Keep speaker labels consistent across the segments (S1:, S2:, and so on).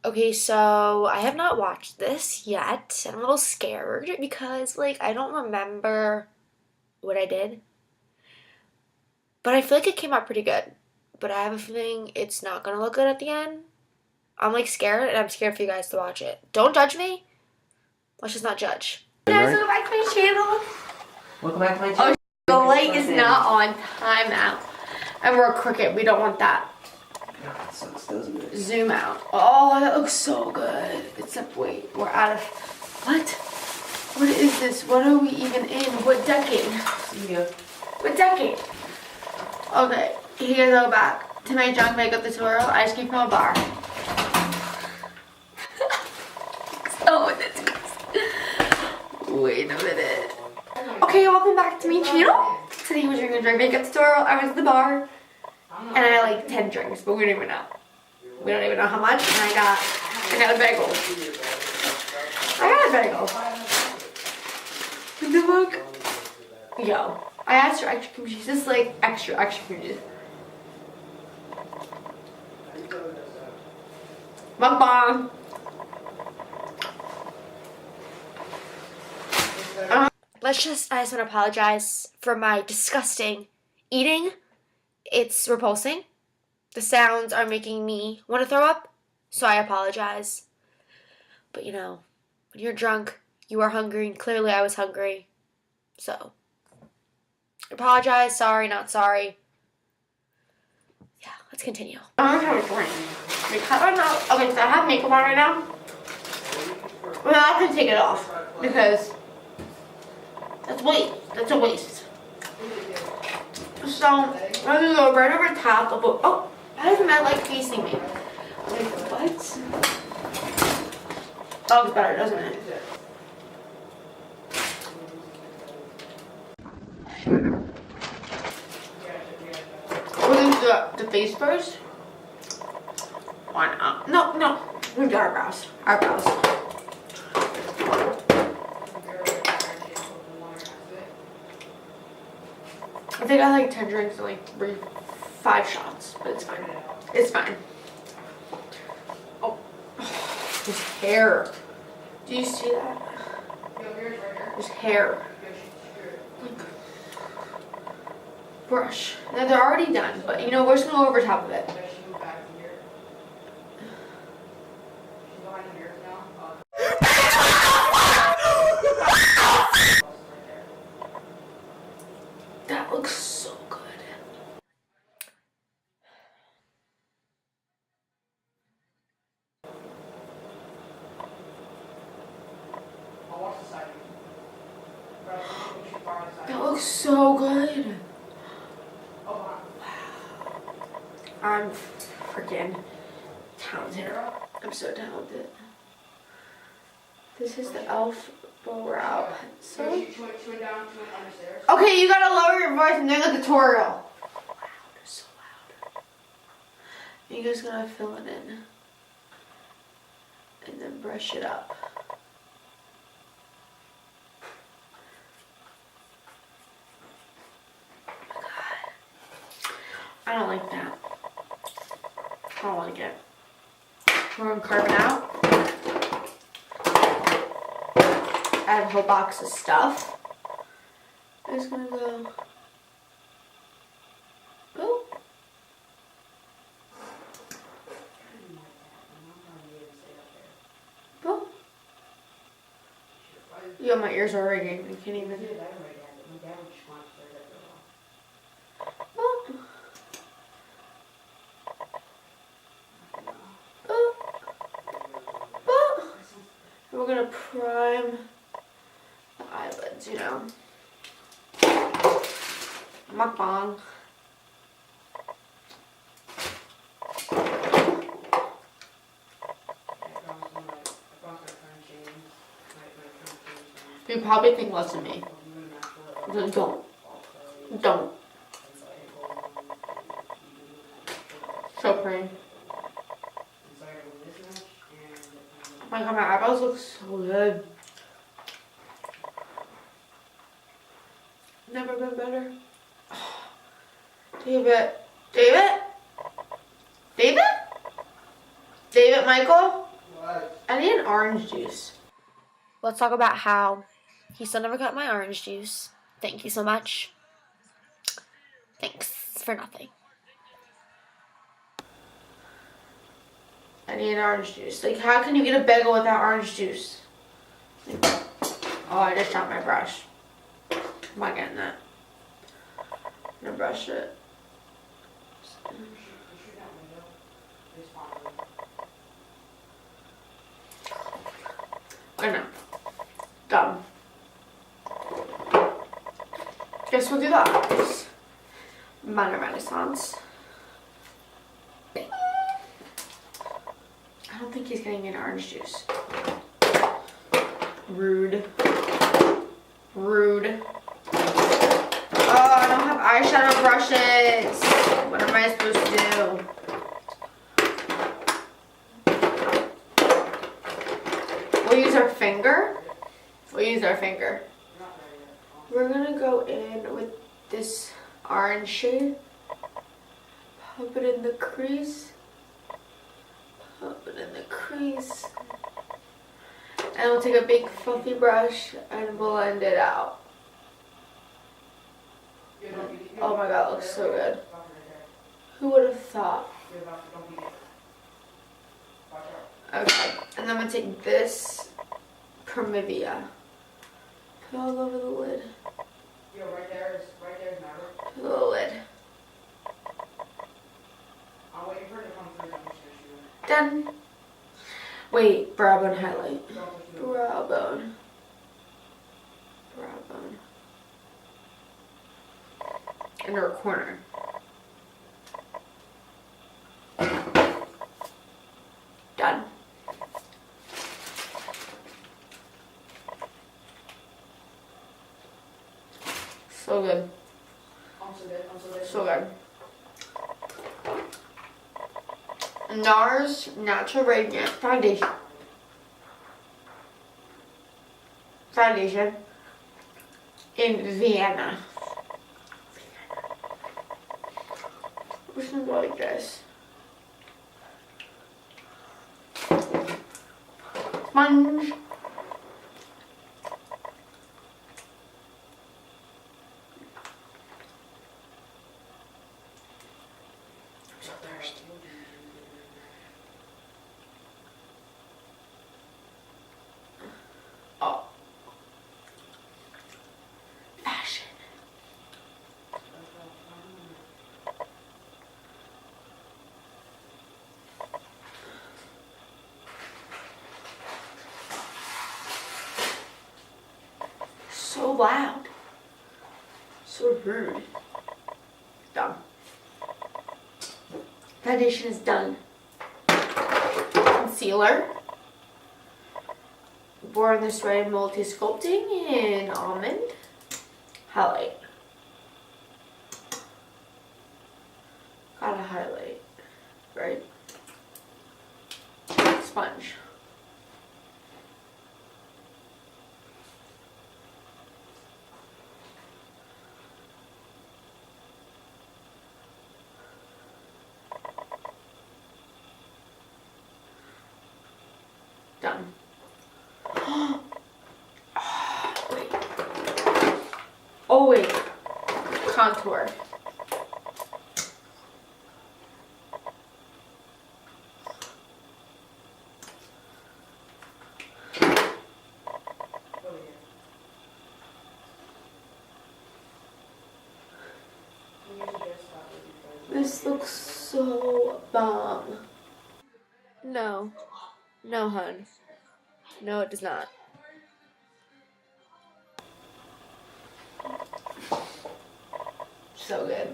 S1: Okay, so I have not watched this yet. I'm a little scared because, like, I don't remember what I did. But I feel like it came out pretty good. But I have a feeling it's not gonna look good at the end. I'm, like, scared, and I'm scared for you guys to watch it. Don't judge me. Let's just not judge. Hey guys, welcome back to my channel.
S2: Welcome back to my channel.
S1: Oh, the light is not on timeout. And we're crooked. We don't want that.
S2: God, sucks, doesn't it?
S1: Zoom out. Oh, that looks so good. Except, wait, we're out of... What? What is this? What are we even in? What decade?
S2: Yeah.
S1: What decade? Okay, here go back to my junk makeup tutorial. Ice cream from a bar. So disgusting. Wait a minute. Okay, welcome back to my channel. Today we're doing a drink makeup tutorial. I went to the bar and I had like 10 drinks, but we don't even know. We don't even know how much. And I got a bagel. I got a bagel. What the fuck? Yo, I asked for extra cream cheese. This is like extra cream cheese. Mukbang. I just want to apologize for my disgusting eating. It's repulsing. The sounds are making me want to throw up, so I apologize. But you know, when you're drunk, you are hungry, and clearly I was hungry. So, I apologize, sorry, not sorry. Yeah, let's continue. I'm gonna have a drink. Because I'm not, okay, so I have makeup on right now. I'm not gonna take it off because that's a waste. So, I'm gonna go right over top of, oh, how does that like facing me? Wait, what? Oh, it's better, doesn't it? We're gonna do the face first. Why not? No. We're gonna do eyebrows. I think I like 10 drinks and like 5 shots, but it's fine. It's fine. Oh, his hair. Do you see that? His hair. Like, brush. Now they're already done, but you know, we're just gonna go over top of it. That looks so good. That looks so good. Wow. I'm freaking talented. I'm so talented. This is the e.l.f. brow pencil. Okay, you gotta lower your voice and do the tutorial. Wow, they're so loud. You just gotta fill it in. And then brush it up. Oh my god. I don't like that. I don't like it. We're gonna carve it out. Add a whole box of stuff. I'm just gonna go. Oh. Oh. Yo, my ears are ringing. I can't even. Oh. Oh. Oh. We're gonna prime the eyelids, you know. Mukbang. You probably think less of me. Just don't. So pretty. Oh my god, my eyebrows look so good. Never been better. David Michael? I need an orange juice. Let's talk about how he still never got my orange juice. Thank you so much. Thanks for nothing. I need an orange juice. Like, how can you eat a bagel without orange juice? Oh, I just dropped my brush. I'm not getting that. I'm gonna brush it. I know. Done. Guess we'll do that. Minor Renaissance. I don't think he's getting an orange juice. Rude. Rude. Oh, I don't have eyeshadow brushes. What am I supposed to do? We'll use our finger. We'll use our finger. We're gonna go in with this orange shade. Pop it in the crease. Pop it in the crease. And we'll take a big fluffy brush and blend it out. Oh my god, it looks so good. Who would have thought? Okay, and then I'm gonna take this Primavia. Put all over the lid.
S2: Right there is matter.
S1: Put the lid.
S2: I'm waiting for it to come through. I'm just gonna shoot it.
S1: Done. Wait, brow bone highlight. Brow bone. Brow bone. Inner corner. Done. So good. So good. NARS Natural Radiant Foundation. In Vienna. Which one's like this? Sponge. I'm so thirsty. Oh. Fashion. So loud. So rude. Done. Foundation is done. Concealer. Born This Way Multi Sculpting in Almond. Highlight. Gotta highlight. Right? Sponge. Done. Wait. Oh wait. Contour. This looks so bomb. No. No, hun. No, it does not. So good.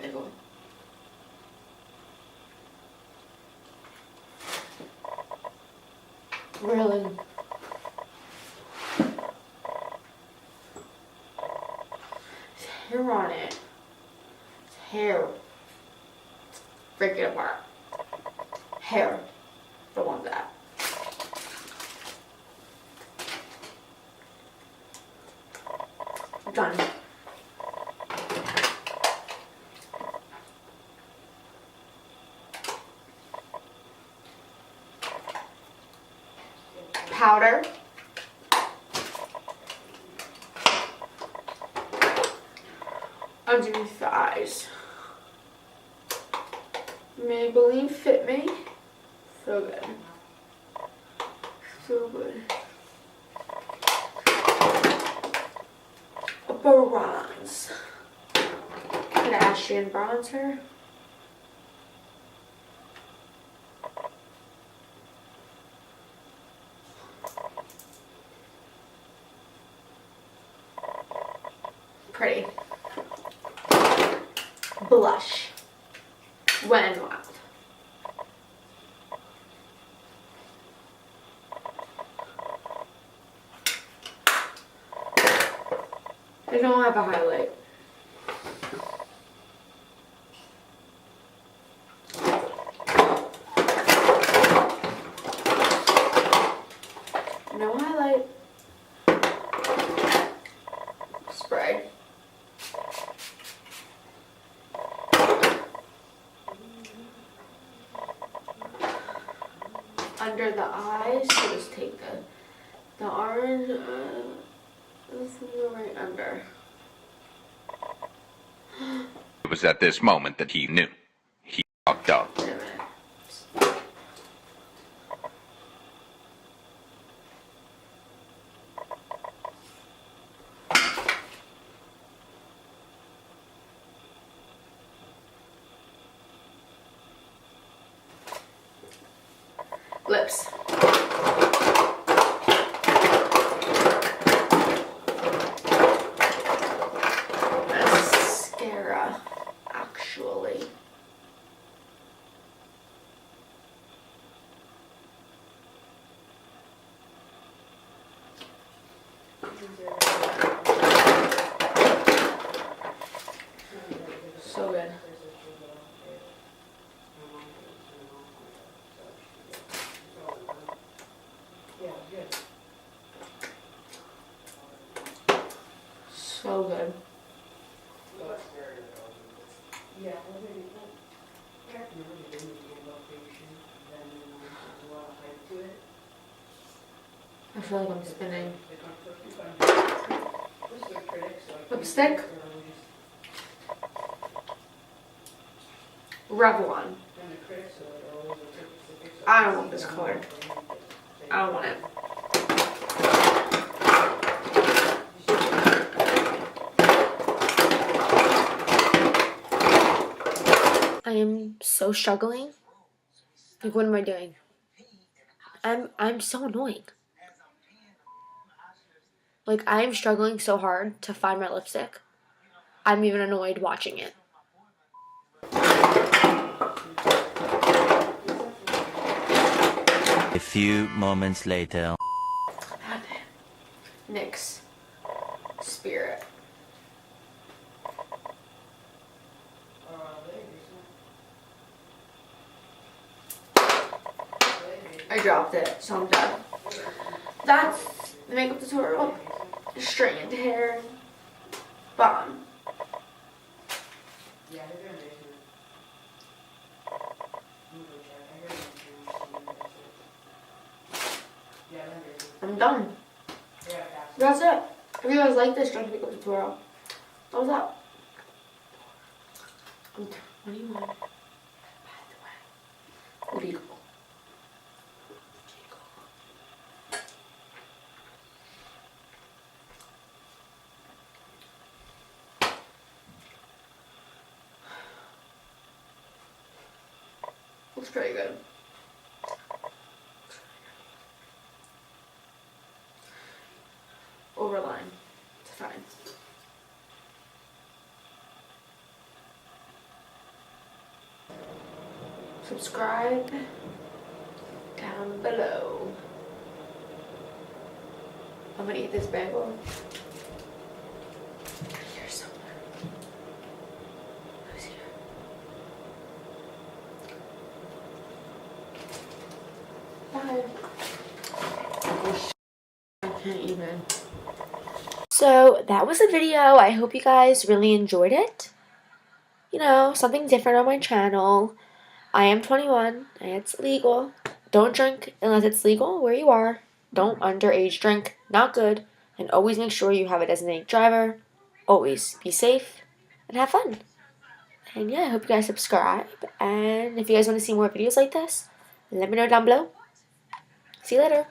S1: Big one. Really? There's hair on it. It's hair. Break it apart. Hair. Don't want that. Done. powder. Underneath the eyes. Maybelline Fit Me. So good. So good. A bronze. Kardashian bronzer. Pretty. Blush. Wet n Wild. I don't have a highlight. No highlight. Spray. Under the eyes, so just take the orange, this will go right under.
S3: It was at this moment that he knew. He fucked up.
S1: Wait a minute. Lips. Mascara, actually. So good. So good. I feel like I'm spinning. Lipstick. Revlon. I don't want this color. I don't want it. I am so struggling. Like, what am I doing? I'm so annoying. Like, I'm struggling so hard to find my lipstick. I'm even annoyed watching it.
S4: A few moments later.
S1: NYX Spirit. I dropped it, so I'm done. That's the makeup tutorial. Straightened hair. Bomb. I'm done. That's it. If you guys like this drunk makeup tutorial, thumbs up. I'm 21. By the way. Legal. Looks pretty good. Overline. It's fine. Subscribe down below. I'm gonna eat this bagel. Here somewhere. Who's here? Bye. I can't even. So that was the video. I hope you guys really enjoyed it. You know, something different on my channel. I am 21 and it's legal. Don't drink unless it's legal where you are. Don't underage drink. Not good. And always make sure you have a designated driver. Always be safe and have fun. And yeah, I hope you guys subscribe. And if you guys want to see more videos like this, let me know down below. See you later.